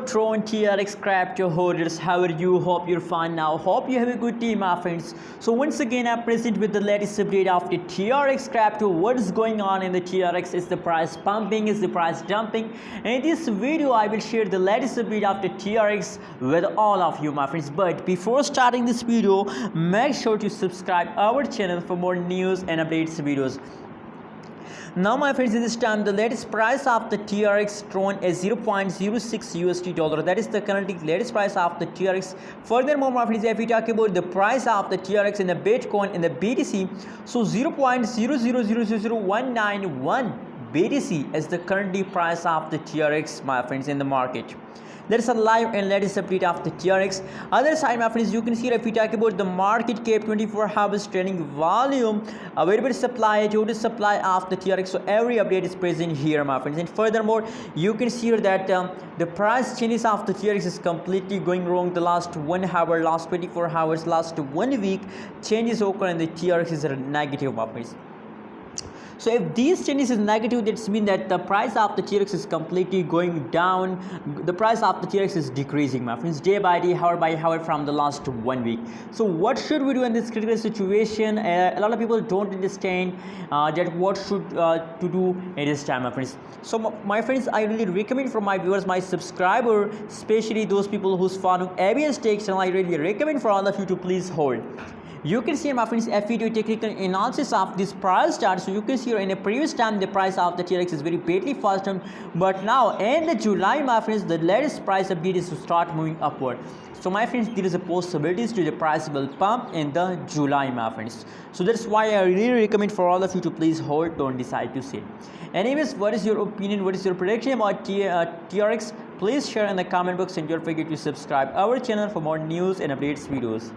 Tron TRX crypto holders, how are you? Hope you're fine now. Hope you have a good day, my friends. So once again I'm present with the latest update of the TRX crypto. What is going on in the TRX? Is the price pumping? Is the price dumping? In this video I will share the latest update of the TRX with all of you, my friends. But before starting this video, make sure to subscribe our channel for more news and updates videos. Now my friends, in this time the latest price of the TRX Tron is 0.06 USD dollar. That is the currently latest price of the TRX. Furthermore, my friends, if we talk about the price of the TRX in the Bitcoin in the BTC, so 0.0000191 BTC is the currently price of the TRX, my friends, in the market. That is a live and latest update of the TRX. Other side, my friends, you can see if we talk about the market cap, 24 hours trading volume, available supply, total supply of the TRX. So every update is present here, my friends. And furthermore, you can see here that the price changes of the TRX is completely going wrong. The last 1 hour, last 24 hours, last 1 week, changes occur and the TRX is negative, my friends. So if these changes is negative, that means that the price of the TRX is completely going down. The price of the TRX is decreasing, my friends, day by day, hour by hour from the last 1 week. So what should we do in this critical situation? A lot of people don't understand that what should to do at this time, my friends. So my friends, I really recommend for my viewers, my subscriber, especially those people who's following ABS takes, and I really recommend for all of you to please hold. You can see, my friends, a video technical analysis of this price chart. So you can see here in the previous time the price of the TRX is very badly fast down, but now in the July, my friends, the latest price update is to start moving upward. So my friends, there is a possibility to the price will pump in the July, my friends. So that's why I really recommend for all of you to please hold, don't decide to sell. Anyways, what is your opinion, what is your prediction about TRX? Please share in the comment box and don't forget to subscribe our channel for more news and updates videos.